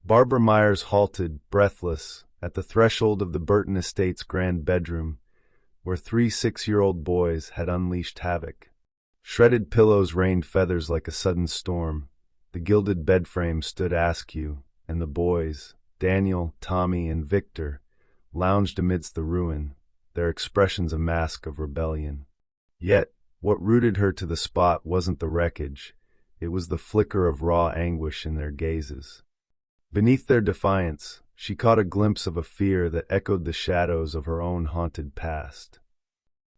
Barbara Myers halted, breathless, at the threshold of the Burton estate's grand bedroom, where three 6-year-old boys had unleashed havoc. Shredded pillows rained feathers like a sudden storm. The gilded bed frame stood askew, and the boys, Daniel, Tommy, and Victor, lounged amidst the ruin, their expressions a mask of rebellion. Yet, what rooted her to the spot wasn't the wreckage, it was the flicker of raw anguish in their gazes. Beneath their defiance, she caught a glimpse of a fear that echoed the shadows of her own haunted past.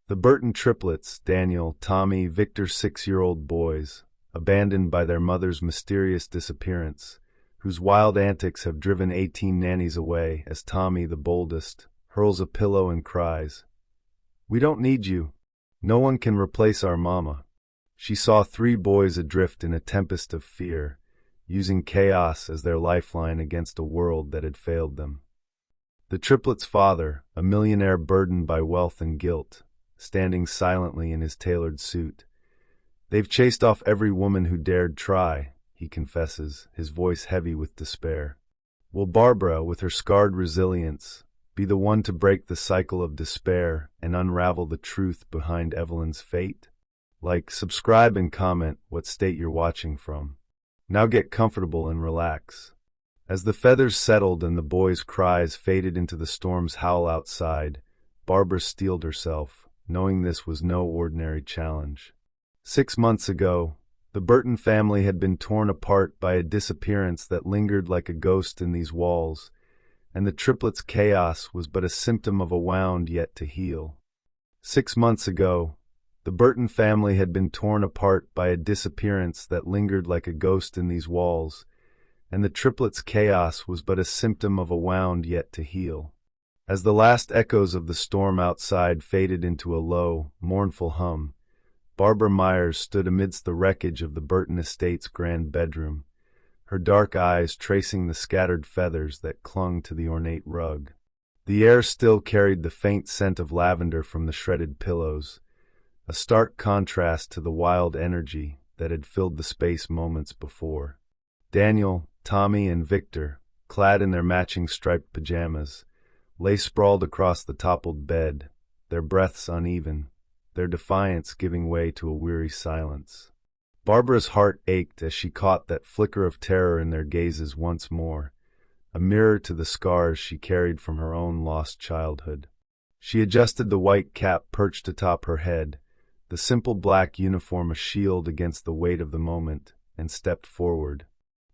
The Burton triplets, Daniel, Tommy, Victor's 6-year-old boys, abandoned by their mother's mysterious disappearance, whose wild antics have driven 18 nannies away as Tommy, the boldest, hurls a pillow and cries, "We don't need you. No one can replace our mama." She saw 3 boys adrift in a tempest of fear, using chaos as their lifeline against a world that had failed them. The triplets' father, a millionaire burdened by wealth and guilt, standing silently in his tailored suit. "They've chased off every woman who dared try," he confesses, his voice heavy with despair. Will Barbara, with her scarred resilience, be the one to break the cycle of despair and unravel the truth behind Evelyn's fate? Like, subscribe, and comment what state you're watching from. Now get comfortable and relax. As the feathers settled and the boys' cries faded into the storm's howl outside, Barbara steeled herself, knowing this was no ordinary challenge. 6 months ago, the Burton family had been torn apart by a disappearance that lingered like a ghost in these walls, and the triplets' chaos was but a symptom of a wound yet to heal. 6 months ago, the Burton family had been torn apart by a disappearance that lingered like a ghost in these walls, and the triplets' chaos was but a symptom of a wound yet to heal. As the last echoes of the storm outside faded into a low, mournful hum, Barbara Myers stood amidst the wreckage of the Burton estate's grand bedroom, her dark eyes tracing the scattered feathers that clung to the ornate rug. The air still carried the faint scent of lavender from the shredded pillows, a stark contrast to the wild energy that had filled the space moments before. Daniel, Tommy, and Victor, clad in their matching striped pajamas, lay sprawled across the toppled bed, their breaths uneven, their defiance giving way to a weary silence. Barbara's heart ached as she caught that flicker of terror in their gazes once more, a mirror to the scars she carried from her own lost childhood. She adjusted the white cap perched atop her head, the simple black uniform a shield against the weight of the moment, and stepped forward.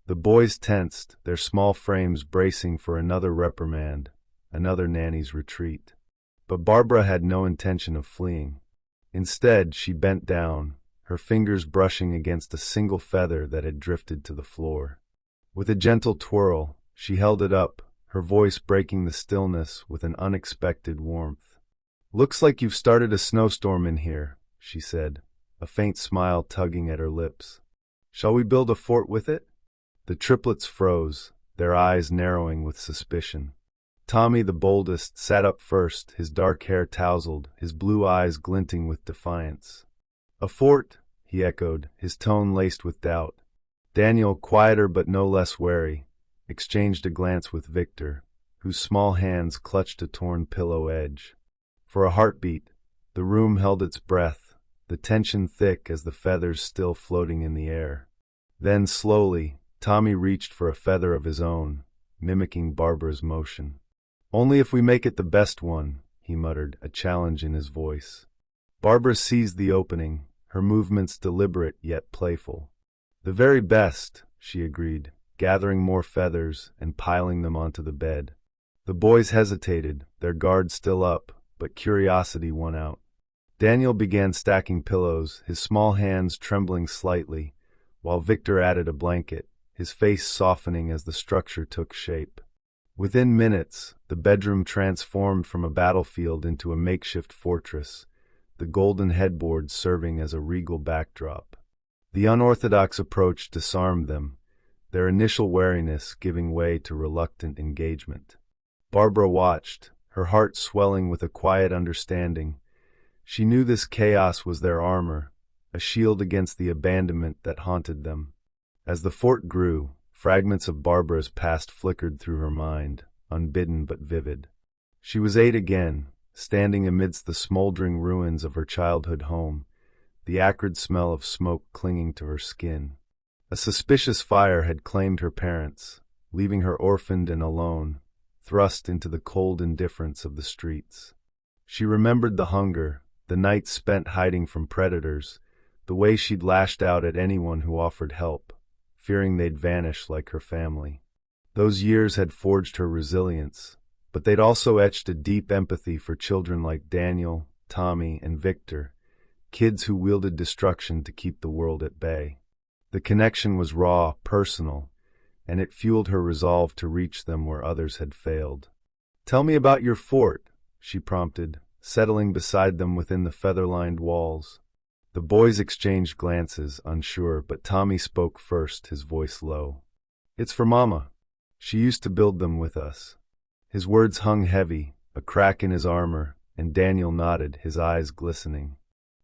The boys tensed, their small frames bracing for another reprimand, another nanny's retreat. But Barbara had no intention of fleeing. Instead, she bent down, her fingers brushing against a single feather that had drifted to the floor. With a gentle twirl, she held it up, her voice breaking the stillness with an unexpected warmth. "Looks like you've started a snowstorm in here," she said, a faint smile tugging at her lips. "Shall we build a fort with it?" The triplets froze, their eyes narrowing with suspicion. Tommy, the boldest, sat up first, his dark hair tousled, his blue eyes glinting with defiance. "A fort?" he echoed, his tone laced with doubt. Daniel, quieter but no less wary, exchanged a glance with Victor, whose small hands clutched a torn pillow edge. For a heartbeat, the room held its breath, the tension thick as the feathers still floating in the air. Then, slowly, Tommy reached for a feather of his own, mimicking Barbara's motion. "Only if we make it the best one," he muttered, a challenge in his voice. Barbara seized the opening, her movements deliberate yet playful. "The very best," she agreed, gathering more feathers and piling them onto the bed. The boys hesitated, their guard still up, but curiosity won out. Daniel began stacking pillows, his small hands trembling slightly, while Victor added a blanket, his face softening as the structure took shape. Within minutes, the bedroom transformed from a battlefield into a makeshift fortress, the golden headboard serving as a regal backdrop. The unorthodox approach disarmed them, their initial wariness giving way to reluctant engagement. Barbara watched, her heart swelling with a quiet understanding. She knew this chaos was their armor, a shield against the abandonment that haunted them. As the fort grew, Fragments of Barbara's past flickered through her mind, unbidden but vivid. She was 8 again, standing amidst the smoldering ruins of her childhood home, the acrid smell of smoke clinging to her skin. A suspicious fire had claimed her parents, leaving her orphaned and alone, thrust into the cold indifference of the streets. She remembered the hunger, the nights spent hiding from predators, the way she'd lashed out at anyone who offered help, fearing they'd vanish like her family. Those years had forged her resilience, but they'd also etched a deep empathy for children like Daniel, Tommy, and Victor, kids who wielded destruction to keep the world at bay. The connection was raw, personal, and it fueled her resolve to reach them where others had failed. "Tell me about your fort," she prompted, settling beside them within the feather-lined walls. The boys exchanged glances, unsure, but Tommy spoke first, his voice low. "It's for Mama. She used to build them with us." His words hung heavy, a crack in his armor, and Daniel nodded, his eyes glistening.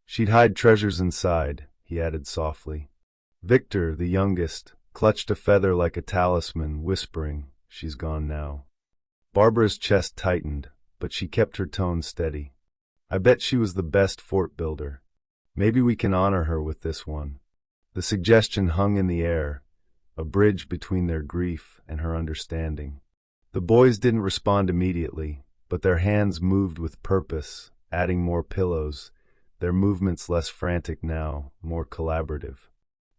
"She'd hide treasures inside," he added softly. Victor, the youngest, clutched a feather like a talisman, whispering, "She's gone now." Barbara's chest tightened, but she kept her tone steady. "I bet she was the best fort builder. Maybe we can honor her with this one." The suggestion hung in the air, a bridge between their grief and her understanding. The boys didn't respond immediately, but their hands moved with purpose, adding more pillows, their movements less frantic now, more collaborative.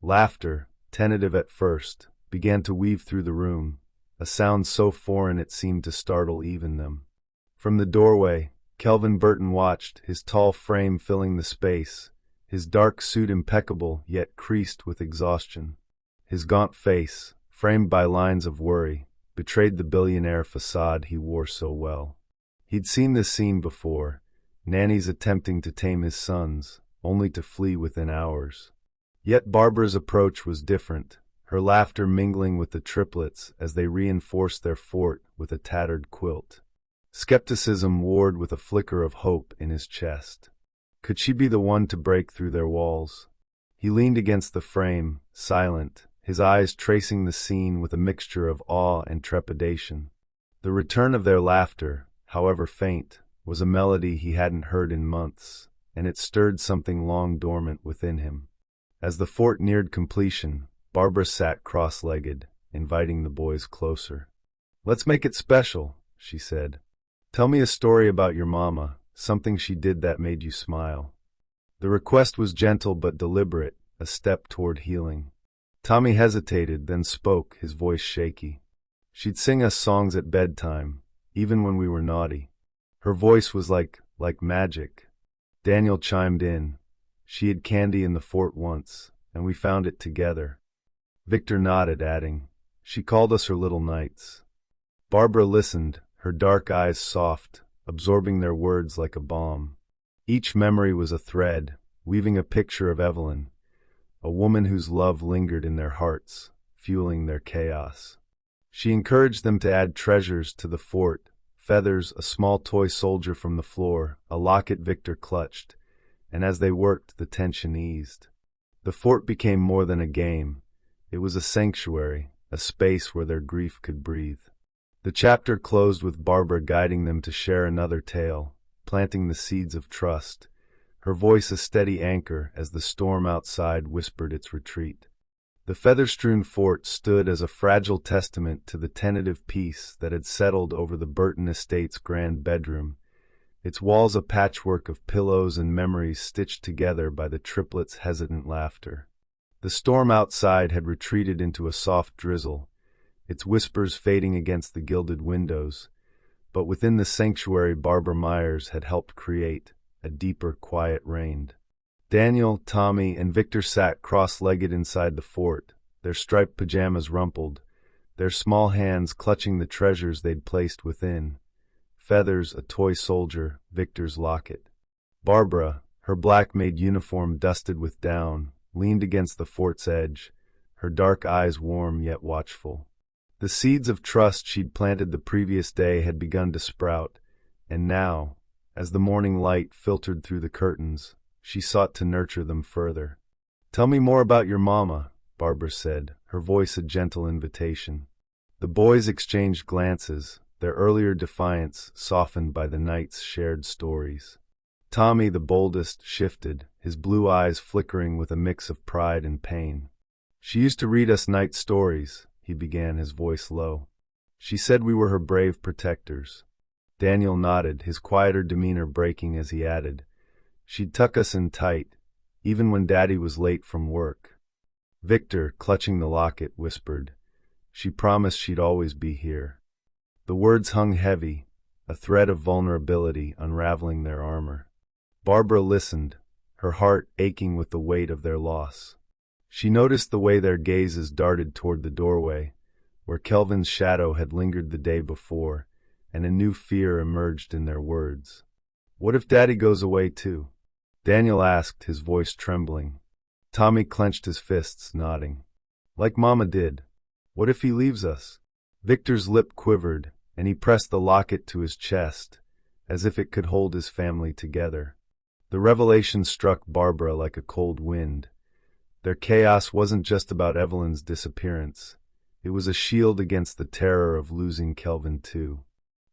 Laughter, tentative at first, began to weave through the room, a sound so foreign it seemed to startle even them. From the doorway, Kelvin Burton watched, his tall frame filling the space, his dark suit impeccable yet creased with exhaustion. His gaunt face, framed by lines of worry, betrayed the billionaire facade he wore so well. He'd seen this scene before, nannies attempting to tame his sons, only to flee within hours. Yet Barbara's approach was different, her laughter mingling with the triplets as they reinforced their fort with a tattered quilt. Skepticism warred with a flicker of hope in his chest. Could she be the one to break through their walls? He leaned against the frame, silent, his eyes tracing the scene with a mixture of awe and trepidation. The return of their laughter, however faint, was a melody he hadn't heard in months, and it stirred something long dormant within him. As the fort neared completion, Barbara sat cross-legged, inviting the boys closer. "Let's make it special," she said. "Tell me a story about your mama, something she did that made you smile." The request was gentle but deliberate, a step toward healing. Tommy hesitated, then spoke, his voice shaky. "She'd sing us songs at bedtime, even when we were naughty. Her voice was like magic." Daniel chimed in. "She hid candy in the fort once, and we found it together." Victor nodded, adding, "She called us her little knights." Barbara listened, her dark eyes soft, absorbing their words like a balm. Each memory was a thread, weaving a picture of Evelyn, a woman whose love lingered in their hearts, fueling their chaos. She encouraged them to add treasures to the fort, feathers, a small toy soldier from the floor, a locket Victor clutched, and as they worked, the tension eased. The fort became more than a game. It was a sanctuary, a space where their grief could breathe. The chapter closed with Barbara guiding them to share another tale, planting the seeds of trust, her voice a steady anchor as the storm outside whispered its retreat. The feather-strewn fort stood as a fragile testament to the tentative peace that had settled over the Burton estate's grand bedroom, its walls a patchwork of pillows and memories stitched together by the triplets' hesitant laughter. The storm outside had retreated into a soft drizzle, its whispers fading against the gilded windows, but within the sanctuary Barbara Myers had helped create, a deeper quiet reigned. Daniel, Tommy, and Victor sat cross-legged inside the fort, their striped pajamas rumpled, their small hands clutching the treasures they'd placed within. Feathers, a toy soldier, Victor's locket. Barbara, her black Maid uniform dusted with down, leaned against the fort's edge, her dark eyes warm yet watchful. The seeds of trust she'd planted the previous day had begun to sprout, and now, as the morning light filtered through the curtains, she sought to nurture them further. "Tell me more about your mama," Barbara said, her voice a gentle invitation. The boys exchanged glances, their earlier defiance softened by the night's shared stories. Tommy, the boldest, shifted, his blue eyes flickering with a mix of pride and pain. "She used to read us night stories," he began, his voice low. "She said we were her brave protectors." Daniel nodded, his quieter demeanor breaking as he added, "She'd tuck us in tight, even when Daddy was late from work." Victor, clutching the locket, whispered, "She promised she'd always be here." The words hung heavy, a thread of vulnerability unraveling their armor. Barbara listened, her heart aching with the weight of their loss. She noticed the way their gazes darted toward the doorway, where Kelvin's shadow had lingered the day before, and a new fear emerged in their words. "What if Daddy goes away too?" Daniel asked, his voice trembling. Tommy clenched his fists, nodding. "Like Mama did. What if he leaves us?" Victor's lip quivered, and he pressed the locket to his chest, as if it could hold his family together. The revelation struck Barbara like a cold wind. Their chaos wasn't just about Evelyn's disappearance. It was a shield against the terror of losing Kelvin too.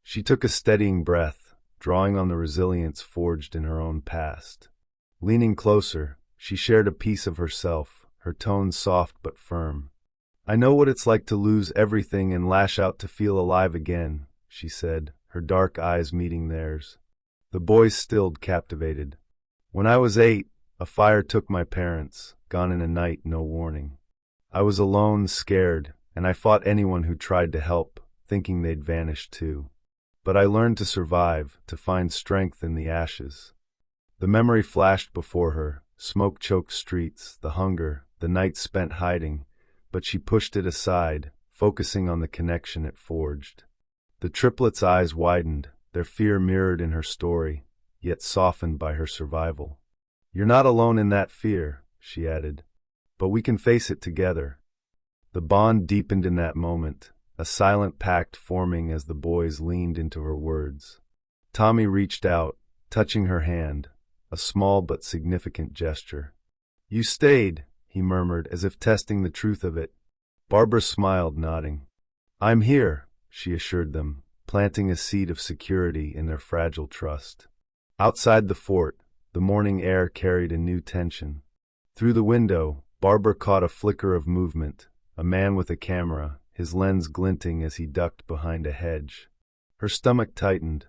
She took a steadying breath, drawing on the resilience forged in her own past. Leaning closer, she shared a piece of herself, her tone soft but firm. "I know what it's like to lose everything and lash out to feel alive again," she said, her dark eyes meeting theirs. The boys stilled, captivated. "When I was 8, a fire took my parents, gone in a night, no warning. I was alone, scared, and I fought anyone who tried to help, thinking they'd vanish too. But I learned to survive, to find strength in the ashes." The memory flashed before her, smoke-choked streets, the hunger, the nights spent hiding, but she pushed it aside, focusing on the connection it forged. The triplets' eyes widened, their fear mirrored in her story, yet softened by her survival. "You're not alone in that fear," she added, "but we can face it together." The bond deepened in that moment, a silent pact forming as the boys leaned into her words. Tommy reached out, touching her hand, a small but significant gesture. "You stayed," he murmured, as if testing the truth of it. Barbara smiled, nodding. "I'm here," she assured them, planting a seed of security in their fragile trust. Outside the fort, the morning air carried a new tension. Through the window, Barbara caught a flicker of movement, a man with a camera, his lens glinting as he ducked behind a hedge. Her stomach tightened.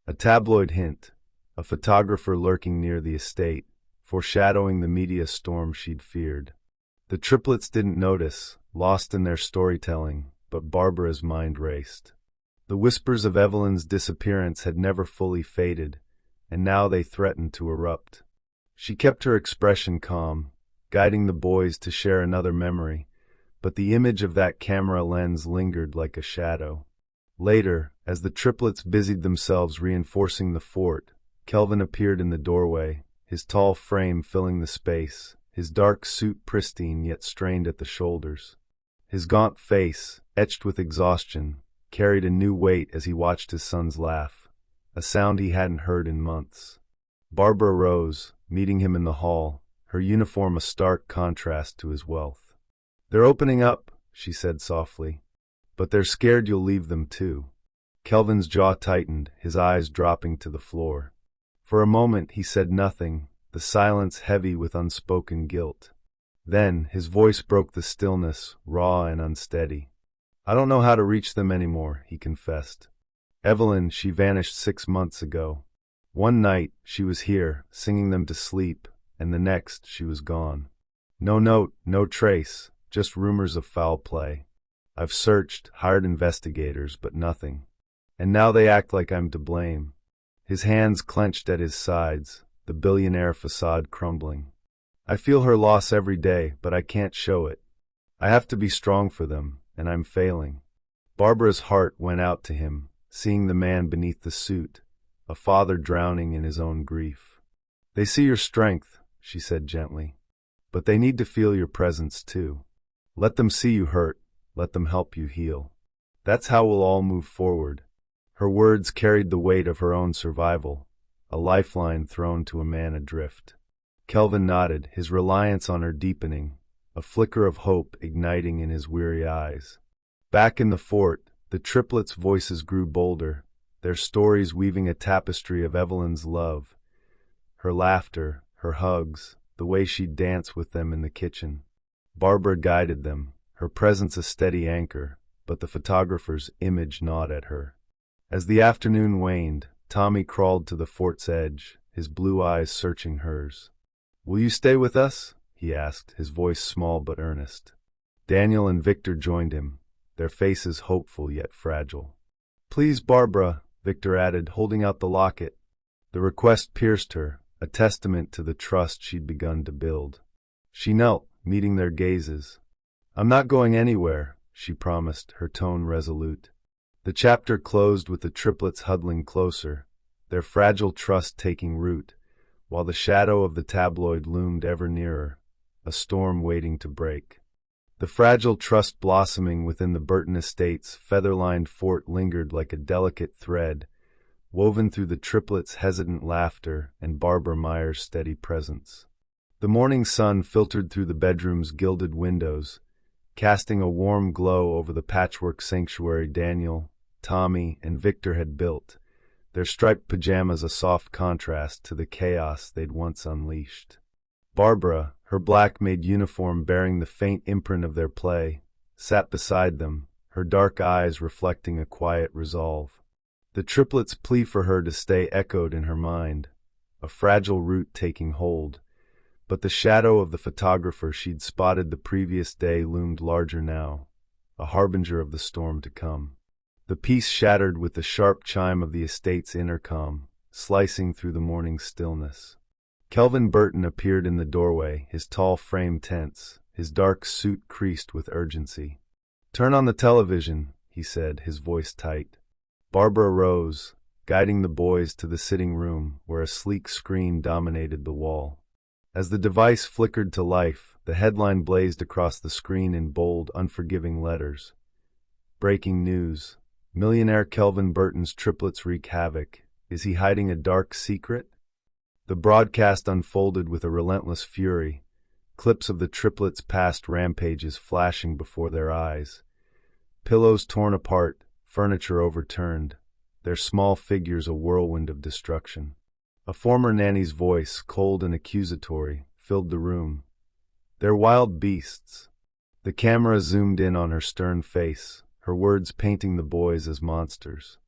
A tabloid hint, a photographer lurking near the estate, foreshadowing the media storm she'd feared. The triplets didn't notice, lost in their storytelling, but Barbara's mind raced. The whispers of Evelyn's disappearance had never fully faded, and now they threatened to erupt. She kept her expression calm, guiding the boys to share another memory, but the image of that camera lens lingered like a shadow. Later, as the triplets busied themselves reinforcing the fort, Kelvin appeared in the doorway, his tall frame filling the space, his dark suit pristine yet strained at the shoulders. His gaunt face, etched with exhaustion, carried a new weight as he watched his sons laugh, a sound he hadn't heard in months. Barbara rose, meeting him in the hall, her uniform a stark contrast to his wealth. "They're opening up," she said softly, "but they're scared you'll leave them too." Kelvin's jaw tightened, his eyes dropping to the floor. For a moment he said nothing, the silence heavy with unspoken guilt. Then his voice broke the stillness, raw and unsteady. "I don't know how to reach them anymore," he confessed. "Evelyn, she vanished 6 months ago. One night, she was here, singing them to sleep, and the next, she was gone. No note, no trace, just rumors of foul play. I've searched, hired investigators, but nothing. And now they act like I'm to blame." His hands clenched at his sides, the billionaire facade crumbling. "I feel her loss every day, but I can't show it. I have to be strong for them, and I'm failing." Barbara's heart went out to him, seeing the man beneath the suit, a father drowning in his own grief. "They see your strength," she said gently, "but they need to feel your presence too. Let them see you hurt, let them help you heal. That's how we'll all move forward." Her words carried the weight of her own survival, a lifeline thrown to a man adrift. Kelvin nodded, his reliance on her deepening, a flicker of hope igniting in his weary eyes. Back in the fort, the triplets' voices grew bolder, their stories weaving a tapestry of Evelyn's love, her laughter, her hugs, the way she'd dance with them in the kitchen. Barbara guided them, her presence a steady anchor, but the photographer's image gnawed at her. As the afternoon waned, Tommy crawled to the fort's edge, his blue eyes searching hers. "Will you stay with us?" he asked, his voice small but earnest. Daniel and Victor joined him, their faces hopeful yet fragile. "Please, Barbara," Victor added, holding out the locket. The request pierced her, a testament to the trust she'd begun to build. She knelt, meeting their gazes. "I'm not going anywhere," she promised, her tone resolute. The chapter closed with the triplets huddling closer, their fragile trust taking root, while the shadow of the tabloid loomed ever nearer, a storm waiting to break. The fragile trust blossoming within the Burton estate's feather-lined fort lingered like a delicate thread, woven through the triplets' hesitant laughter and Barbara Meyer's steady presence. The morning sun filtered through the bedroom's gilded windows, casting a warm glow over the patchwork sanctuary Daniel, Tommy, and Victor had built, their striped pajamas a soft contrast to the chaos they'd once unleashed. Barbara, her black maid uniform bearing the faint imprint of their play, sat beside them, her dark eyes reflecting a quiet resolve. The triplets' plea for her to stay echoed in her mind, a fragile root taking hold, but the shadow of the photographer she'd spotted the previous day loomed larger now, a harbinger of the storm to come. The peace shattered with the sharp chime of the estate's intercom, slicing through the morning stillness. Kelvin Burton appeared in the doorway, his tall frame tense, his dark suit creased with urgency. "Turn on the television," he said, his voice tight. Barbara rose, guiding the boys to the sitting room, where a sleek screen dominated the wall. As the device flickered to life, the headline blazed across the screen in bold, unforgiving letters. "Breaking news. Millionaire Kelvin Burton's triplets wreak havoc. Is he hiding a dark secret?" The broadcast unfolded with a relentless fury, clips of the triplets' past rampages flashing before their eyes. Pillows torn apart, furniture overturned, their small figures a whirlwind of destruction. A former nanny's voice, cold and accusatory, filled the room. "They're wild beasts." The camera zoomed in on her stern face, her words painting the boys as monsters.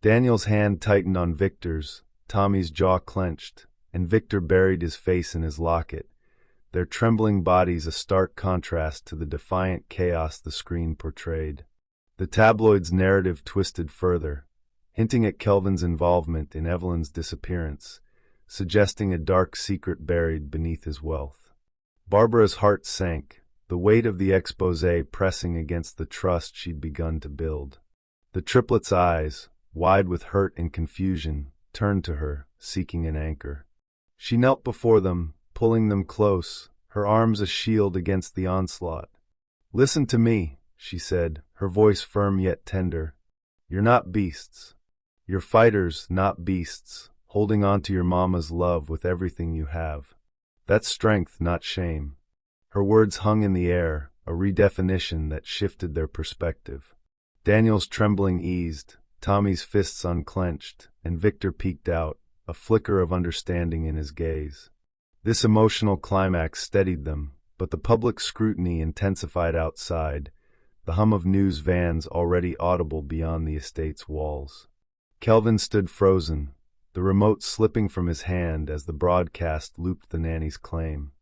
Daniel's hand tightened on Victor's, Tommy's jaw clenched, and Victor buried his face in his locket, their trembling bodies a stark contrast to the defiant chaos the screen portrayed. The tabloid's narrative twisted further, hinting at Kelvin's involvement in Evelyn's disappearance, suggesting a dark secret buried beneath his wealth. Barbara's heart sank, the weight of the exposé pressing against the trust she'd begun to build. The triplets' eyes, wide with hurt and confusion, turned to her, seeking an anchor. She knelt before them, pulling them close, her arms a shield against the onslaught. "Listen to me," she said, her voice firm yet tender. "You're not beasts. You're fighters, not beasts, holding on to your mama's love with everything you have. That's strength, not shame." Her words hung in the air, a redefinition that shifted their perspective. Daniel's trembling eased, Tommy's fists unclenched, and Victor peeked out, a flicker of understanding in his gaze. This emotional climax steadied them, but the public scrutiny intensified outside, the hum of news vans already audible beyond the estate's walls. Kelvin stood frozen, the remote slipping from his hand as the broadcast looped the nanny's claim.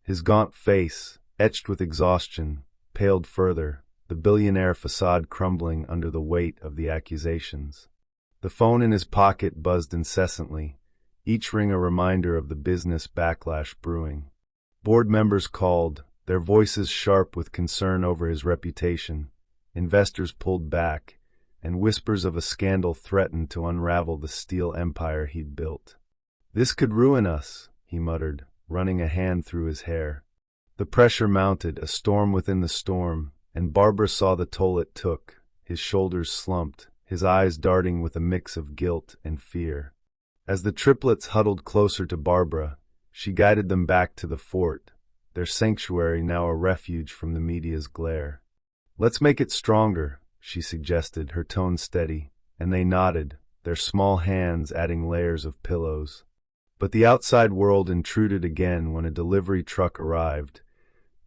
His gaunt face, etched with exhaustion, paled further, the billionaire facade crumbling under the weight of the accusations. The phone in his pocket buzzed incessantly, each ring a reminder of the business backlash brewing. Board members called, their voices sharp with concern over his reputation. Investors pulled back, and whispers of a scandal threatened to unravel the steel empire he'd built. "This could ruin us," he muttered, running a hand through his hair. The pressure mounted, a storm within the storm, and Barbara saw the toll it took. His shoulders slumped, his eyes darting with a mix of guilt and fear. As the triplets huddled closer to Barbara, she guided them back to the fort, their sanctuary now a refuge from the media's glare. "Let's make it stronger," she suggested, her tone steady, and they nodded, their small hands adding layers of pillows. But the outside world intruded again when a delivery truck arrived,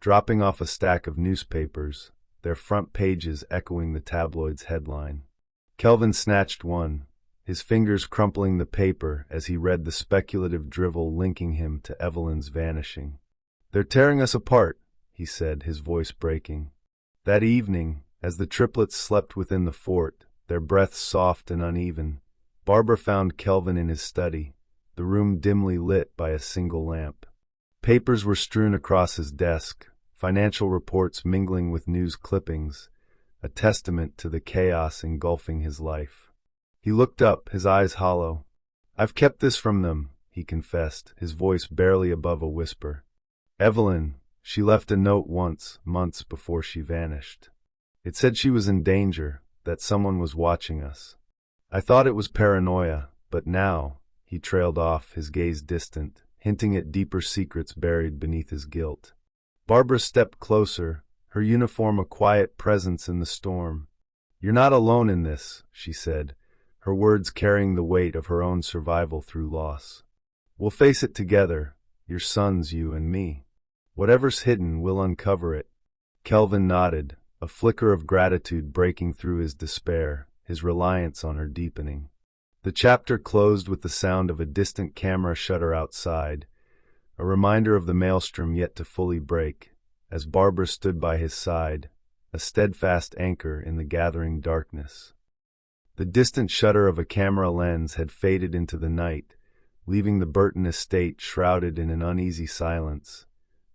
dropping off a stack of newspapers, their front pages echoing the tabloid's headline. Kelvin snatched one, his fingers crumpling the paper as he read the speculative drivel linking him to Evelyn's vanishing. "They're tearing us apart," he said, his voice breaking. That evening, as the triplets slept within the fort, their breaths soft and uneven, Barbara found Kelvin in his study, the room dimly lit by a single lamp. Papers were strewn across his desk, financial reports mingling with news clippings, a testament to the chaos engulfing his life. He looked up, his eyes hollow. "I've kept this from them," he confessed, his voice barely above a whisper. "Evelyn, she left a note once, months before she vanished. It said she was in danger, that someone was watching us. I thought it was paranoia, but now," he trailed off, his gaze distant, hinting at deeper secrets buried beneath his guilt. Barbara stepped closer, her uniform a quiet presence in the storm. "You're not alone in this," she said, her words carrying the weight of her own survival through loss. "We'll face it together, your sons, you and me. Whatever's hidden, we'll uncover it." Kelvin nodded, a flicker of gratitude breaking through his despair, his reliance on her deepening. The chapter closed with the sound of a distant camera shutter outside, a reminder of the maelstrom yet to fully break, as Barbara stood by his side, a steadfast anchor in the gathering darkness. The distant shutter of a camera lens had faded into the night, leaving the Burton estate shrouded in an uneasy silence,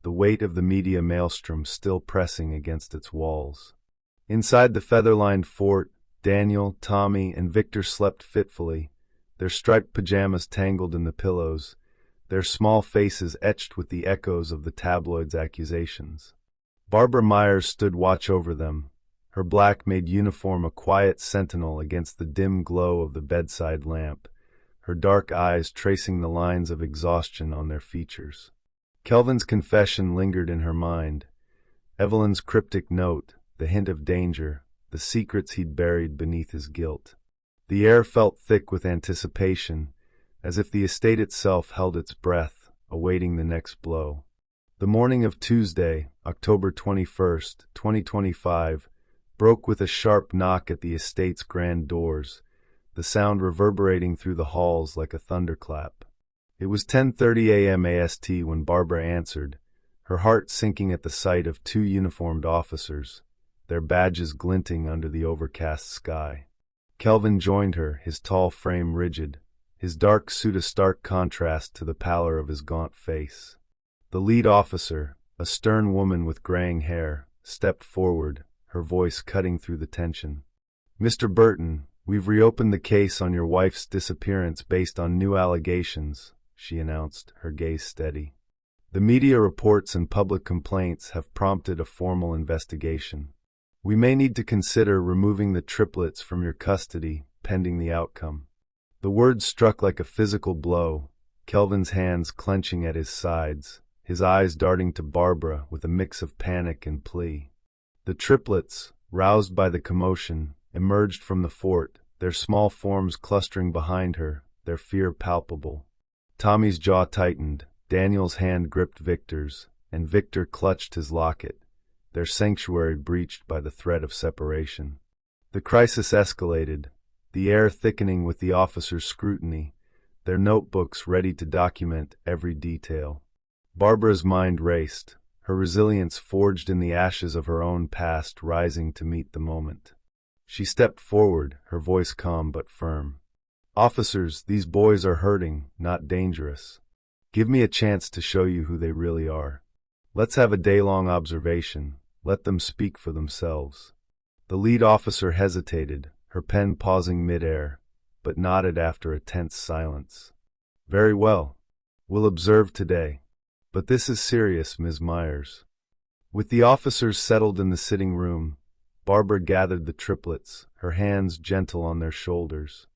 the weight of the media maelstrom still pressing against its walls. Inside the feather-lined fort, Daniel, Tommy, and Victor slept fitfully, their striped pajamas tangled in the pillows, their small faces etched with the echoes of the tabloid's accusations. Barbara Myers stood watch over them, her black Maid uniform a quiet sentinel against the dim glow of the bedside lamp, her dark eyes tracing the lines of exhaustion on their features. Kelvin's confession lingered in her mind, Evelyn's cryptic note, the hint of danger, the secrets he'd buried beneath his guilt. The air felt thick with anticipation, as if the estate itself held its breath, awaiting the next blow. The morning of Tuesday, October 21st, 2025, broke with a sharp knock at the estate's grand doors, the sound reverberating through the halls like a thunderclap. It was 10:30 a.m. AST when Barbara answered, her heart sinking at the sight of two uniformed officers, their badges glinting under the overcast sky. Kelvin joined her, his tall frame rigid, his dark suit a stark contrast to the pallor of his gaunt face. The lead officer, a stern woman with graying hair, stepped forward, her voice cutting through the tension. "Mr. Burton, we've reopened the case on your wife's disappearance based on new allegations," she announced, her gaze steady. "The media reports and public complaints have prompted a formal investigation. We may need to consider removing the triplets from your custody, pending the outcome." The words struck like a physical blow, Kelvin's hands clenching at his sides, his eyes darting to Barbara with a mix of panic and plea. The triplets, roused by the commotion, emerged from the fort, their small forms clustering behind her, their fear palpable. Tommy's jaw tightened, Daniel's hand gripped Victor's, and Victor clutched his locket, their sanctuary breached by the threat of separation. The crisis escalated, the air thickening with the officers' scrutiny, their notebooks ready to document every detail. Barbara's mind raced, her resilience forged in the ashes of her own past rising to meet the moment. She stepped forward, her voice calm but firm. "Officers, these boys are hurting, not dangerous. Give me a chance to show you who they really are. Let's have a day-long observation. Let them speak for themselves." The lead officer hesitated, her pen pausing mid-air, but nodded after a tense silence. "Very well. We'll observe today. But this is serious, Ms. Myers." With the officers settled in the sitting room, Barbara gathered the triplets, her hands gentle on their shoulders.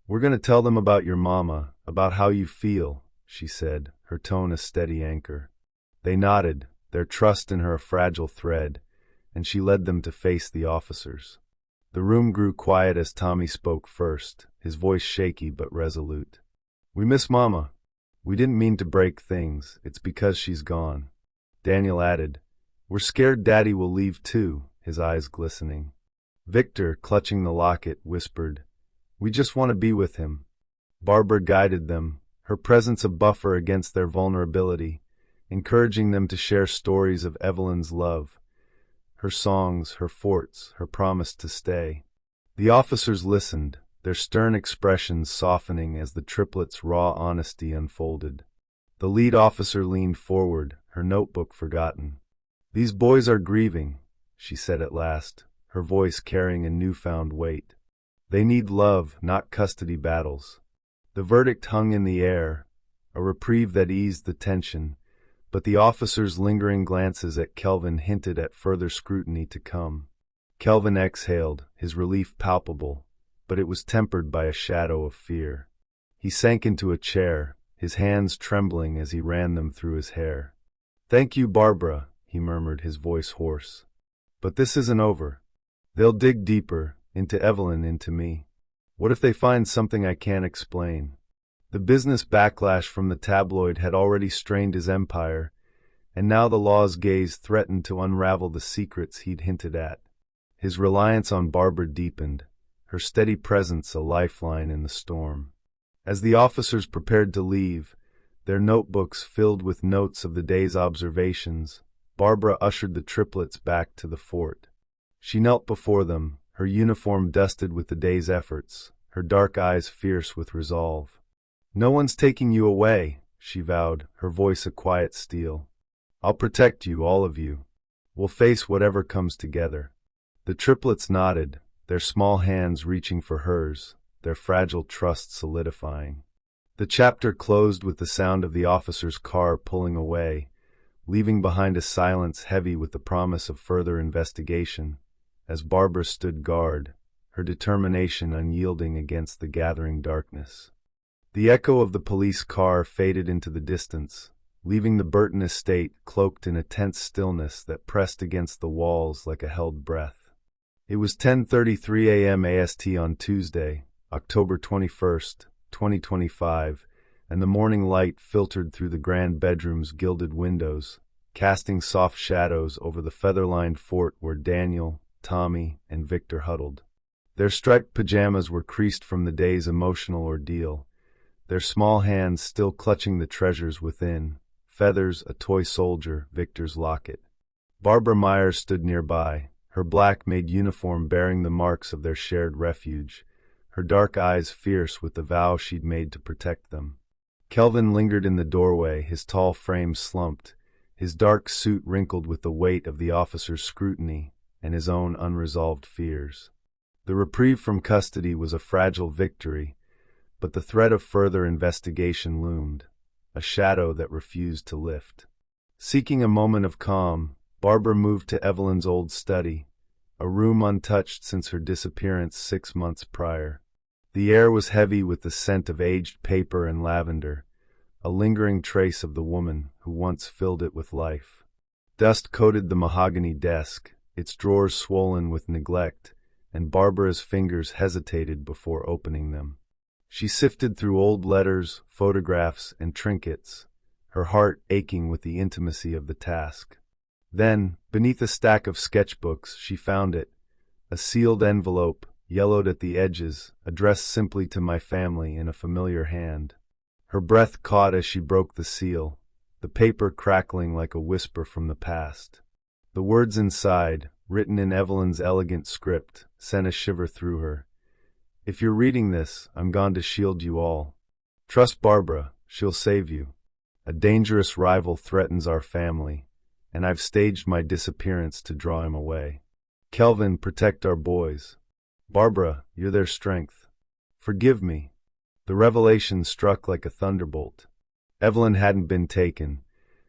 "We're going to tell them about your mama, about how you feel," she said, her tone a steady anchor. They nodded, their trust in her a fragile thread, and she led them to face the officers. The room grew quiet as Tommy spoke first, his voice shaky but resolute. "We miss Mama. We didn't mean to break things. It's because she's gone." Daniel added, "We're scared Daddy will leave too," his eyes glistening. Victor, clutching the locket, whispered, "We just want to be with him." Barbara guided them, her presence a buffer against their vulnerability, encouraging them to share stories of Evelyn's love, her songs, her forts, her promise to stay. The officers listened, their stern expressions softening as the triplets' raw honesty unfolded. The lead officer leaned forward, her notebook forgotten. "These boys are grieving," she said at last, her voice carrying a newfound weight. "They need love, not custody battles." The verdict hung in the air, a reprieve that eased the tension, but the officer's lingering glances at Kelvin hinted at further scrutiny to come. Kelvin exhaled, his relief palpable, but it was tempered by a shadow of fear. He sank into a chair, his hands trembling as he ran them through his hair. "Thank you, Barbara," he murmured, his voice hoarse. "But this isn't over. They'll dig deeper, into Evelyn, into me. What if they find something I can't explain?" The business backlash from the tabloid had already strained his empire, and now the law's gaze threatened to unravel the secrets he'd hinted at. His reliance on Barbara deepened, her steady presence a lifeline in the storm. As the officers prepared to leave, their notebooks filled with notes of the day's observations, Barbara ushered the triplets back to the fort. She knelt before them, her uniform dusted with the day's efforts, her dark eyes fierce with resolve. "No one's taking you away," she vowed, her voice a quiet steel. "I'll protect you, all of you. We'll face whatever comes together." The triplets nodded, their small hands reaching for hers, their fragile trust solidifying. The chapter closed with the sound of the officer's car pulling away, leaving behind a silence heavy with the promise of further investigation, as Barbara stood guard, her determination unyielding against the gathering darkness. The echo of the police car faded into the distance, leaving the Burton estate cloaked in a tense stillness that pressed against the walls like a held breath. It was 10:33 a.m. AST on Tuesday, October 21st, 2025, and the morning light filtered through the grand bedroom's gilded windows, casting soft shadows over the feather-lined fort where Daniel, Tommy, and Victor huddled. Their striped pajamas were creased from the day's emotional ordeal, their small hands still clutching the treasures within, feathers, a toy soldier, Victor's locket. Barbara Myers stood nearby, her black Maid uniform bearing the marks of their shared refuge, her dark eyes fierce with the vow she'd made to protect them. Kelvin lingered in the doorway, his tall frame slumped, his dark suit wrinkled with the weight of the officer's scrutiny and his own unresolved fears. The reprieve from custody was a fragile victory, but the threat of further investigation loomed, a shadow that refused to lift. Seeking a moment of calm, Barbara moved to Evelyn's old study, a room untouched since her disappearance 6 months prior. The air was heavy with the scent of aged paper and lavender, a lingering trace of the woman who once filled it with life. Dust coated the mahogany desk, its drawers swollen with neglect, and Barbara's fingers hesitated before opening them. She sifted through old letters, photographs, and trinkets, her heart aching with the intimacy of the task. Then, beneath a stack of sketchbooks, she found it, a sealed envelope, yellowed at the edges, addressed simply to my family in a familiar hand. Her breath caught as she broke the seal, the paper crackling like a whisper from the past. The words inside, written in Evelyn's elegant script, sent a shiver through her. "If you're reading this, I'm gone to shield you all. Trust Barbara, she'll save you. A dangerous rival threatens our family, and I've staged my disappearance to draw him away. Kelvin, protect our boys. Barbara, you're their strength. Forgive me." The revelation struck like a thunderbolt. Evelyn hadn't been taken.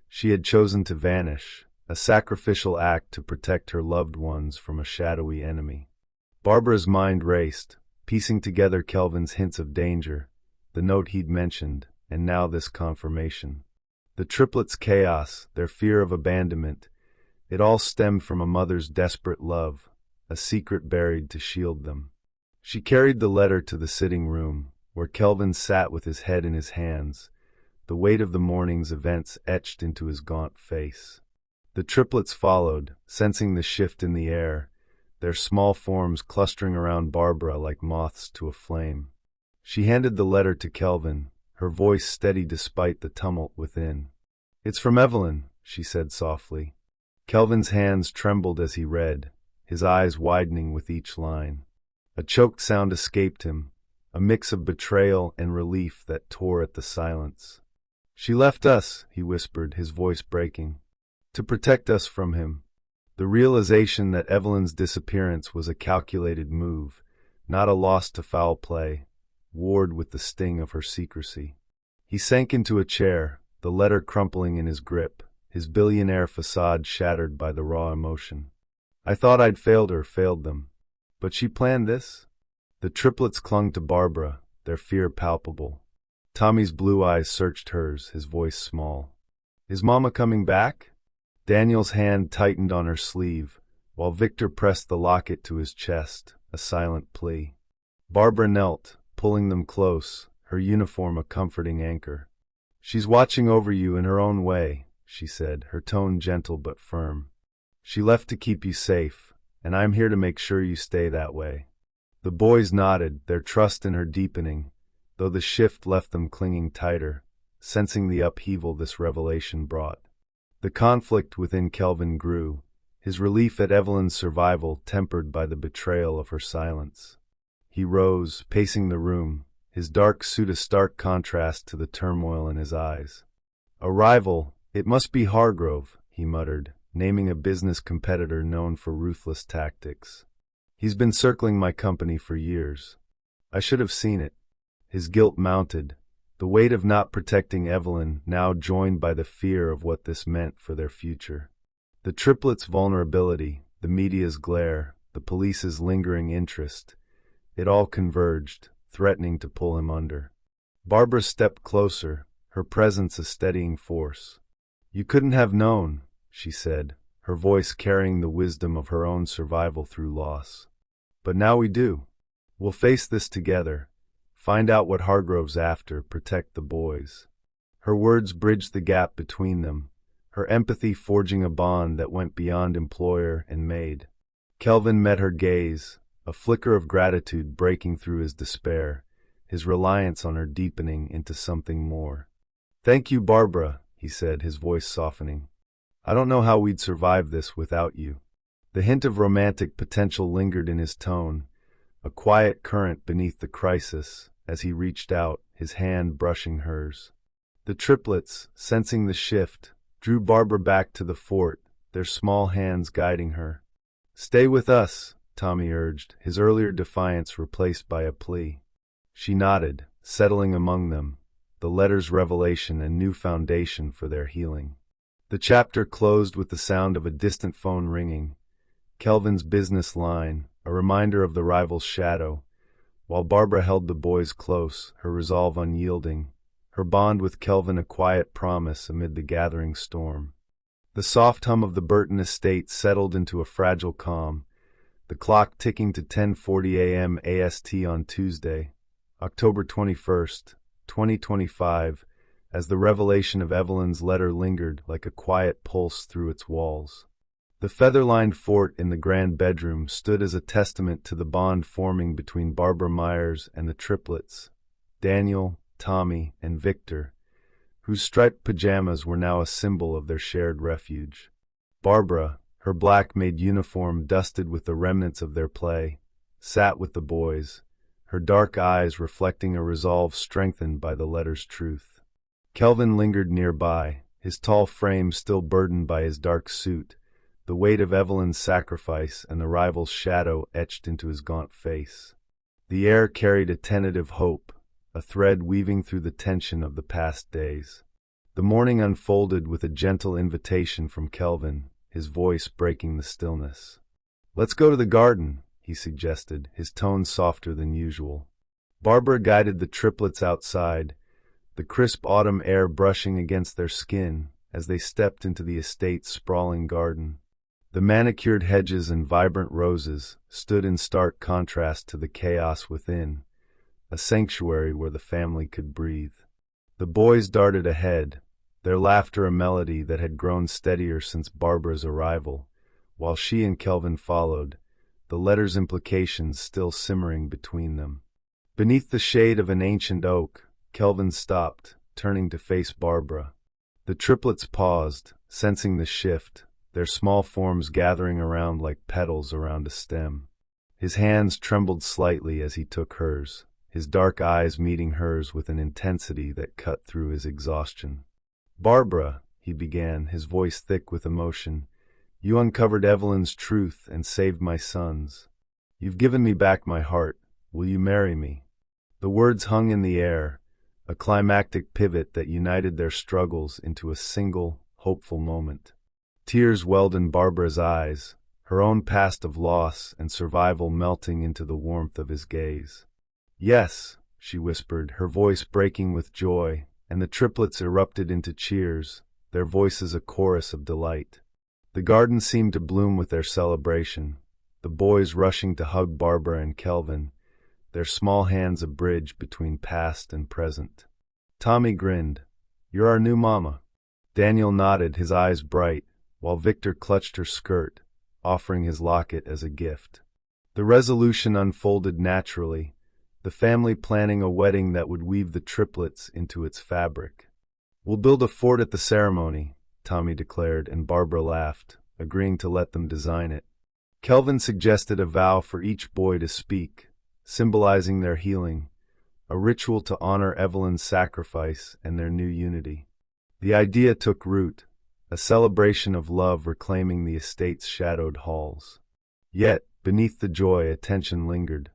She had chosen to vanish, a sacrificial act to protect her loved ones from a shadowy enemy. Barbara's mind raced, piecing together Kelvin's hints of danger, the note he'd mentioned, and now this confirmation. The triplets' chaos, their fear of abandonment, it all stemmed from a mother's desperate love, a secret buried to shield them. She carried the letter to the sitting room, where Kelvin sat with his head in his hands, the weight of the morning's events etched into his gaunt face. The triplets followed, sensing the shift in the air, their small forms clustering around Barbara like moths to a flame. She handed the letter to Kelvin, her voice steady despite the tumult within. "It's from Evelyn," she said softly. Kelvin's hands trembled as he read, his eyes widening with each line. A choked sound escaped him, a mix of betrayal and relief that tore at the silence. "She left us," he whispered, his voice breaking, "to protect us from him." The realization that Evelyn's disappearance was a calculated move, not a loss to foul play, warred with the sting of her secrecy. He sank into a chair, the letter crumpling in his grip, his billionaire facade shattered by the raw emotion. "I thought I'd failed them. But she planned this?" The triplets clung to Barbara, their fear palpable. Tommy's blue eyes searched hers, his voice small. "Is Mama coming back?" Daniel's hand tightened on her sleeve, while Victor pressed the locket to his chest, a silent plea. Barbara knelt, pulling them close, her uniform a comforting anchor. "She's watching over you in her own way," she said, her tone gentle but firm. "She left to keep you safe, and I'm here to make sure you stay that way." The boys nodded, their trust in her deepening, though the shift left them clinging tighter, sensing the upheaval this revelation brought. The conflict within Kelvin grew, his relief at Evelyn's survival tempered by the betrayal of her silence. He rose, pacing the room, his dark suit a stark contrast to the turmoil in his eyes. "A rival, it must be Hargrove," he muttered, naming a business competitor known for ruthless tactics. "He's been circling my company for years. I should have seen it." His guilt mounted, the weight of not protecting Evelyn now joined by the fear of what this meant for their future. The triplets' vulnerability, the media's glare, the police's lingering interest, it all converged, threatening to pull him under. Barbara stepped closer, her presence a steadying force. "You couldn't have known," she said, her voice carrying the wisdom of her own survival through loss. "But now we do. We'll face this together. Find out what Hargrove's after, protect the boys." Her words bridged the gap between them, her empathy forging a bond that went beyond employer and maid. Kelvin met her gaze, a flicker of gratitude breaking through his despair, his reliance on her deepening into something more. "Thank you, Barbara," he said, his voice softening. "I don't know how we'd survive this without you." The hint of romantic potential lingered in his tone, a quiet current beneath the crisis, as he reached out, his hand brushing hers. The triplets, sensing the shift, drew Barbara back to the fort, their small hands guiding her. "Stay with us," Tommy urged, his earlier defiance replaced by a plea. She nodded, settling among them, the letter's revelation a new foundation for their healing. The chapter closed with the sound of a distant phone ringing, Kelvin's business line, a reminder of the rival's shadow, while Barbara held the boys close, her resolve unyielding, her bond with Kelvin a quiet promise amid the gathering storm. The soft hum of the Burton estate settled into a fragile calm, the clock ticking to 10:40 a.m. AST on Tuesday, October 21st, 2025, as the revelation of Evelyn's letter lingered like a quiet pulse through its walls. The feather-lined fort in the grand bedroom stood as a testament to the bond forming between Barbara Myers and the triplets, Daniel, Tommy, and Victor, whose striped pajamas were now a symbol of their shared refuge. Barbara, her black maid uniform dusted with the remnants of their play, sat with the boys, her dark eyes reflecting a resolve strengthened by the letter's truth. Kelvin lingered nearby, his tall frame still burdened by his dark suit, the weight of Evelyn's sacrifice and the rival's shadow etched into his gaunt face. The air carried a tentative hope, a thread weaving through the tension of the past days. The morning unfolded with a gentle invitation from Kelvin, his voice breaking the stillness. "Let's go to the garden," he suggested, his tone softer than usual. Barbara guided the triplets outside, the crisp autumn air brushing against their skin as they stepped into the estate's sprawling garden. The manicured hedges and vibrant roses stood in stark contrast to the chaos within, a sanctuary where the family could breathe. The boys darted ahead, their laughter a melody that had grown steadier since Barbara's arrival, while she and Kelvin followed, the letter's implications still simmering between them. Beneath the shade of an ancient oak, Kelvin stopped, turning to face Barbara. The triplets paused, sensing the shift, their small forms gathering around like petals around a stem. His hands trembled slightly as he took hers, his dark eyes meeting hers with an intensity that cut through his exhaustion. "Barbara," he began, his voice thick with emotion, "you uncovered Evelyn's truth and saved my sons. You've given me back my heart. Will you marry me?" The words hung in the air, a climactic pivot that united their struggles into a single, hopeful moment. Tears welled in Barbara's eyes, her own past of loss and survival melting into the warmth of his gaze. "Yes," she whispered, her voice breaking with joy, and the triplets erupted into cheers, their voices a chorus of delight. The garden seemed to bloom with their celebration, the boys rushing to hug Barbara and Kelvin, their small hands a bridge between past and present. Tommy grinned. "You're our new mama." Daniel nodded, his eyes bright, while Victor clutched her skirt, offering his locket as a gift. The resolution unfolded naturally, the family planning a wedding that would weave the triplets into its fabric. "We'll build a fort at the ceremony," Tommy declared, and Barbara laughed, agreeing to let them design it. Kelvin suggested a vow for each boy to speak, symbolizing their healing, a ritual to honor Evelyn's sacrifice and their new unity. The idea took root, a celebration of love reclaiming the estate's shadowed halls. Yet, beneath the joy, a tension lingered.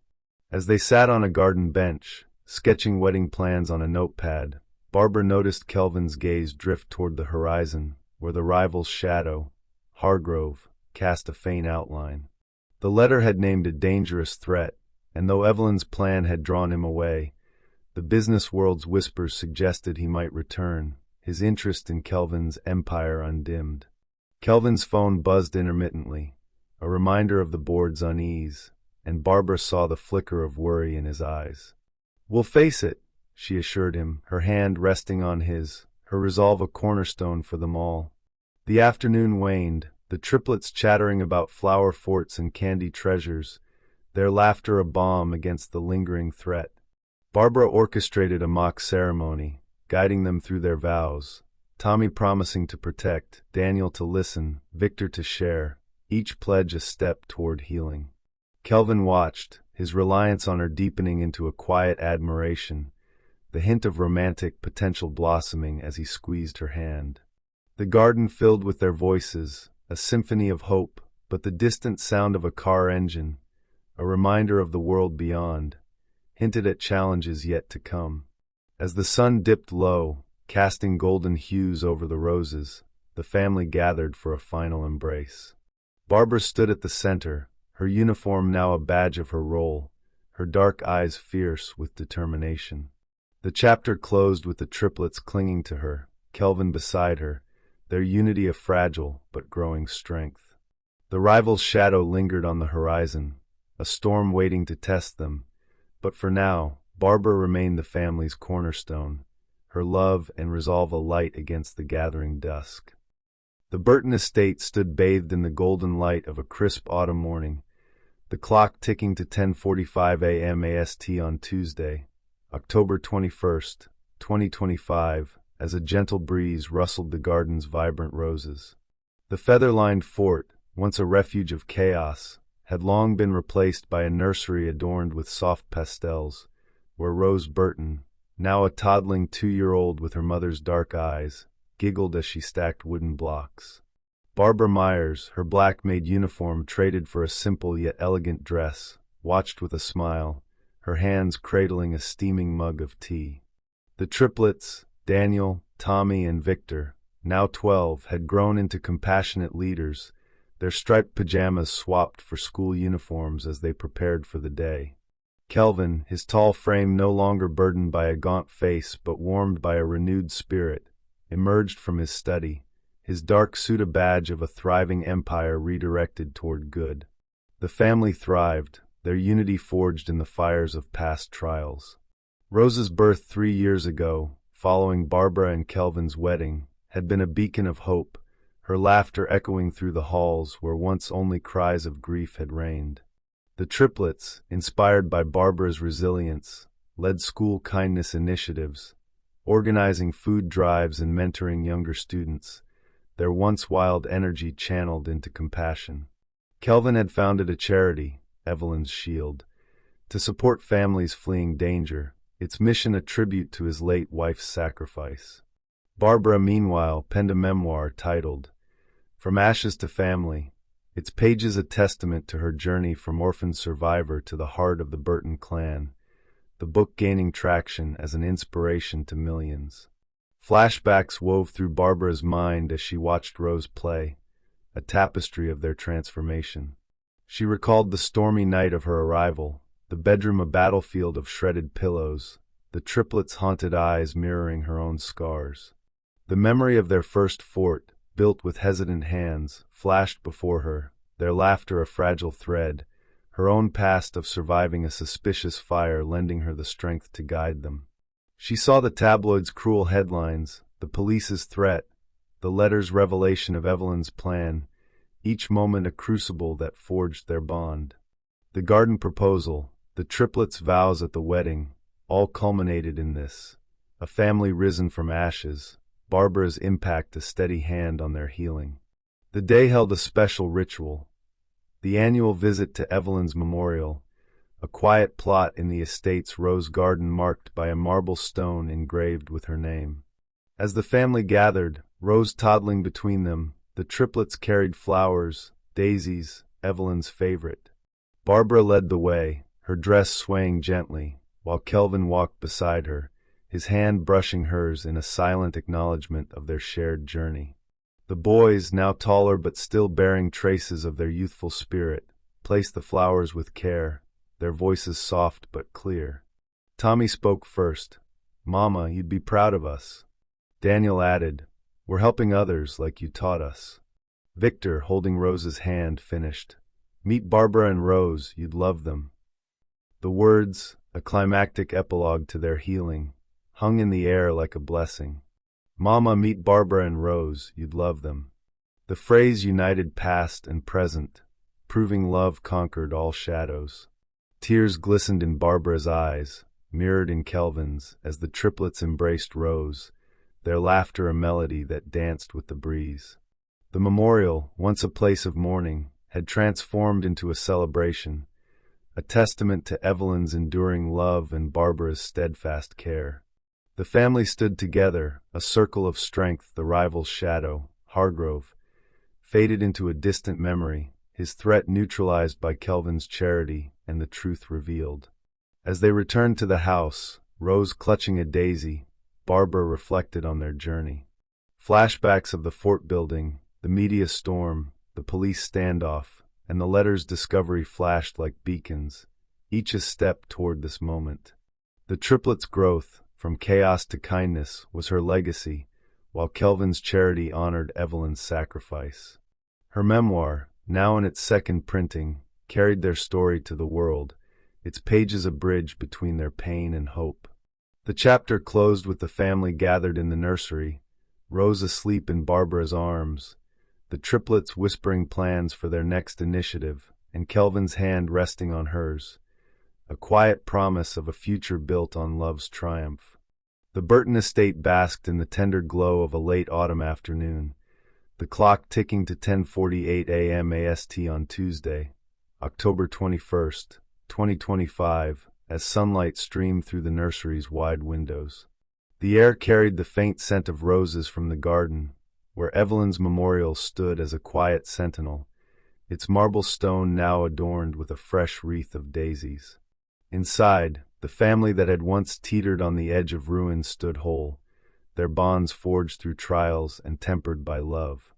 As they sat on a garden bench, sketching wedding plans on a notepad, Barbara noticed Kelvin's gaze drift toward the horizon, where the rival's shadow, Hargrove, cast a faint outline. The letter had named a dangerous threat, and though Evelyn's plan had drawn him away, the business world's whispers suggested he might return, his interest in Kelvin's empire undimmed. Kelvin's phone buzzed intermittently, a reminder of the board's unease, and Barbara saw the flicker of worry in his eyes. "We'll face it," she assured him, her hand resting on his, her resolve a cornerstone for them all. The afternoon waned, the triplets chattering about flower forts and candy treasures, their laughter a balm against the lingering threat. Barbara orchestrated a mock ceremony, guiding them through their vows, Tommy promising to protect, Daniel to listen, Victor to share, each pledge a step toward healing. Kelvin watched, his reliance on her deepening into a quiet admiration, the hint of romantic potential blossoming as he squeezed her hand. The garden filled with their voices, a symphony of hope, but the distant sound of a car engine, a reminder of the world beyond, hinted at challenges yet to come. As the sun dipped low, casting golden hues over the roses, the family gathered for a final embrace. Barbara stood at the center, her uniform now a badge of her role, her dark eyes fierce with determination. The chapter closed with the triplets clinging to her, Kelvin beside her, their unity a fragile but growing strength. The rival's shadow lingered on the horizon, a storm waiting to test them, but for now, Barbara remained the family's cornerstone, her love and resolve alight against the gathering dusk. The Burton estate stood bathed in the golden light of a crisp autumn morning, the clock ticking to 10:45 a.m. AST on Tuesday, October 21st, 2025, as a gentle breeze rustled the garden's vibrant roses. The feather-lined fort, once a refuge of chaos, had long been replaced by a nursery adorned with soft pastels, where Rose Burton, now a toddling 2-year-old with her mother's dark eyes, giggled as she stacked wooden blocks. Barbara Myers, her black Maid uniform traded for a simple yet elegant dress, watched with a smile, her hands cradling a steaming mug of tea. The triplets, Daniel, Tommy, and Victor, now 12, had grown into compassionate leaders, their striped pajamas swapped for school uniforms as they prepared for the day. Kelvin, his tall frame no longer burdened by a gaunt face but warmed by a renewed spirit, emerged from his study, his dark suit a badge of a thriving empire redirected toward good. The family thrived, their unity forged in the fires of past trials. Rose's birth 3 years ago, following Barbara and Kelvin's wedding, had been a beacon of hope, her laughter echoing through the halls where once only cries of grief had reigned. The Triplets, inspired by Barbara's resilience, led school kindness initiatives, organizing food drives and mentoring younger students, their once wild energy channeled into compassion. Kelvin had founded a charity, Evelyn's Shield, to support families fleeing danger, its mission a tribute to his late wife's sacrifice. Barbara, meanwhile, penned a memoir titled From Ashes to Family, its pages a testament to her journey from orphan survivor to the heart of the Burton clan, the book gaining traction as an inspiration to millions. Flashbacks wove through Barbara's mind as she watched Rose play, a tapestry of their transformation. She recalled the stormy night of her arrival, the bedroom a battlefield of shredded pillows, the triplets' haunted eyes mirroring her own scars. The memory of their first fort, built with hesitant hands, flashed before her, their laughter a fragile thread, her own past of surviving a suspicious fire lending her the strength to guide them. She saw the tabloids' cruel headlines, the police's threat, the letter's revelation of Evelyn's plan, each moment a crucible that forged their bond. The garden proposal, the triplets' vows at the wedding, all culminated in this, a family risen from ashes, Barbara's impact a steady hand on their healing. The day held a special ritual, the annual visit to Evelyn's memorial, a quiet plot in the estate's rose garden marked by a marble stone engraved with her name. As the family gathered, Rose toddling between them, the triplets carried flowers, daisies, Evelyn's favorite. Barbara led the way, her dress swaying gently, while Kelvin walked beside her, his hand brushing hers in a silent acknowledgement of their shared journey. The boys, now taller but still bearing traces of their youthful spirit, placed the flowers with care, their voices soft but clear. Tommy spoke first. "Mama, you'd be proud of us." Daniel added, "We're helping others like you taught us." Victor, holding Rose's hand, finished, "Meet Barbara and Rose, you'd love them." The words, a climactic epilogue to their healing, hung in the air like a blessing. "Mama, meet Barbara and Rose, you'd love them." The phrase united past and present, proving love conquered all shadows. Tears glistened in Barbara's eyes, mirrored in Kelvin's, as the triplets embraced Rose, their laughter a melody that danced with the breeze. The memorial, once a place of mourning, had transformed into a celebration, a testament to Evelyn's enduring love and Barbara's steadfast care. The family stood together, a circle of strength, the rival's shadow, Hargrove, faded into a distant memory, his threat neutralized by Kelvin's charity and the truth revealed. As they returned to the house, Rose clutching a daisy, Barbara reflected on their journey. Flashbacks of the fort building, the media storm, the police standoff, and the letter's discovery flashed like beacons, each a step toward this moment. The triplets' growth, from chaos to kindness, was her legacy, while Kelvin's charity honored Evelyn's sacrifice. Her memoir, now in its second printing, carried their story to the world, its pages a bridge between their pain and hope. The chapter closed with the family gathered in the nursery, Rose asleep in Barbara's arms, the triplets whispering plans for their next initiative, and Kelvin's hand resting on hers, a quiet promise of a future built on love's triumph. The Burton estate basked in the tender glow of a late autumn afternoon, the clock ticking to 10:48 a.m. AST on Tuesday, October 21st, 2025, as sunlight streamed through the nursery's wide windows. The air carried the faint scent of roses from the garden, where Evelyn's memorial stood as a quiet sentinel, its marble stone now adorned with a fresh wreath of daisies. Inside, the family that had once teetered on the edge of ruin stood whole, their bonds forged through trials and tempered by love.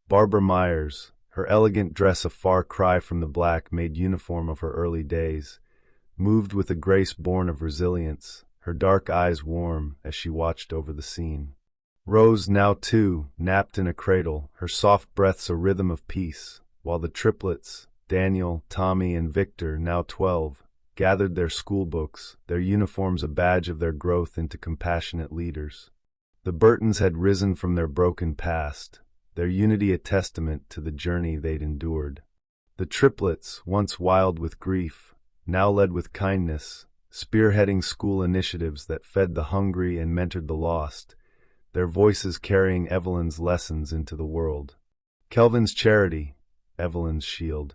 Barbara Myers, her elegant dress a far cry from the black-made uniform of her early days, moved with a grace born of resilience, her dark eyes warm as she watched over the scene. Rose, now 2, napped in a cradle, her soft breaths a rhythm of peace, while the triplets, Daniel, Tommy, and Victor, now 12, gathered their schoolbooks, their uniforms a badge of their growth into compassionate leaders. The Burtons had risen from their broken past, their unity a testament to the journey they'd endured. The triplets, once wild with grief, now led with kindness, spearheading school initiatives that fed the hungry and mentored the lost, their voices carrying Evelyn's lessons into the world. Kelvin's charity, Evelyn's shield,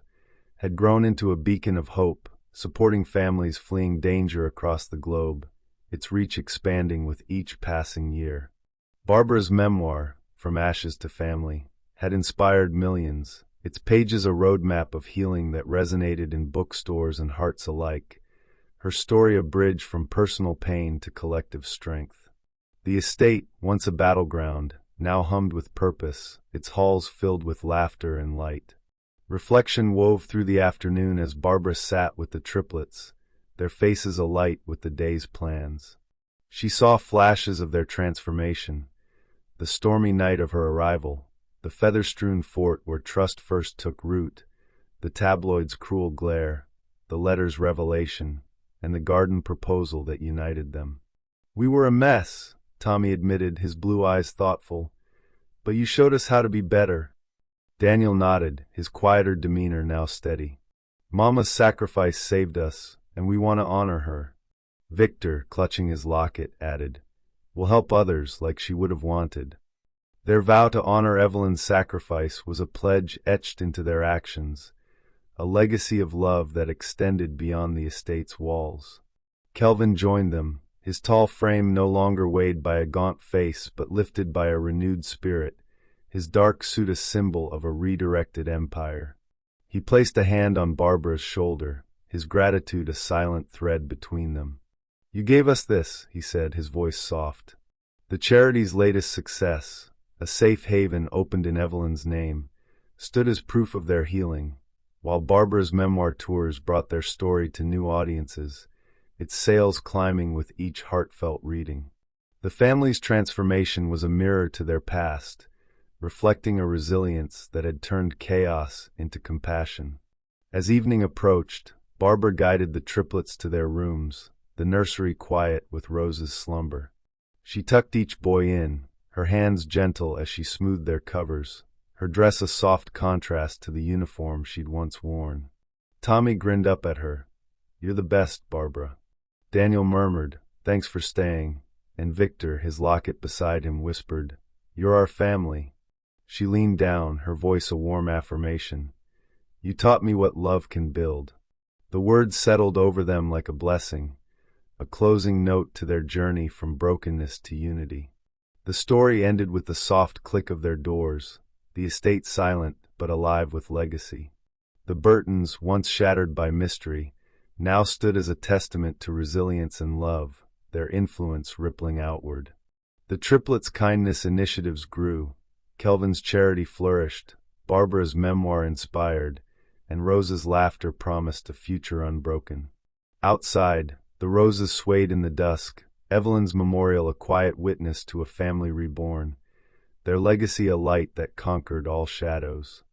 had grown into a beacon of hope, supporting families fleeing danger across the globe, its reach expanding with each passing year. Barbara's memoir, From Ashes to Family, had inspired millions, its pages a roadmap of healing that resonated in bookstores and hearts alike, her story a bridge from personal pain to collective strength. The estate, once a battleground, now hummed with purpose, its halls filled with laughter and light. Reflection wove through the afternoon as Barbara sat with the triplets, their faces alight with the day's plans. She saw flashes of their transformation, the stormy night of her arrival, the feather-strewn fort where trust first took root, the tabloid's cruel glare, the letter's revelation, and the garden proposal that united them. "We were a mess," Tommy admitted, his blue eyes thoughtful, "but you showed us how to be better." Daniel nodded, his quieter demeanor now steady. "Mama's sacrifice saved us, and we want to honor her." Victor, clutching his locket, added, "We'll help others like she would have wanted." Their vow to honor Evelyn's sacrifice was a pledge etched into their actions, a legacy of love that extended beyond the estate's walls. Kelvin joined them, his tall frame no longer weighed by a gaunt face but lifted by a renewed spirit, his dark suit a symbol of a redirected empire. He placed a hand on Barbara's shoulder, his gratitude a silent thread between them. "You gave us this," he said, his voice soft. The charity's latest success, a safe haven opened in Evelyn's name, stood as proof of their healing, while Barbara's memoir tours brought their story to new audiences, its sales climbing with each heartfelt reading. The family's transformation was a mirror to their past, reflecting a resilience that had turned chaos into compassion. As evening approached, Barbara guided the triplets to their rooms, the nursery quiet with Rose's slumber. She tucked each boy in, her hands gentle as she smoothed their covers, her dress a soft contrast to the uniform she'd once worn. Tommy grinned up at her. "You're the best, Barbara." Daniel murmured, "Thanks for staying," and Victor, his locket beside him, whispered, "You're our family." She leaned down, her voice a warm affirmation. "You taught me what love can build." The words settled over them like a blessing, a closing note to their journey from brokenness to unity. The story ended with the soft click of their doors, the estate silent but alive with legacy. The Burtons, once shattered by mystery, now stood as a testament to resilience and love, their influence rippling outward. The triplets' kindness initiatives grew, Kelvin's charity flourished, Barbara's memoir inspired, and Rose's laughter promised a future unbroken. Outside, the roses swayed in the dusk, Evelyn's memorial a quiet witness to a family reborn, their legacy a light that conquered all shadows.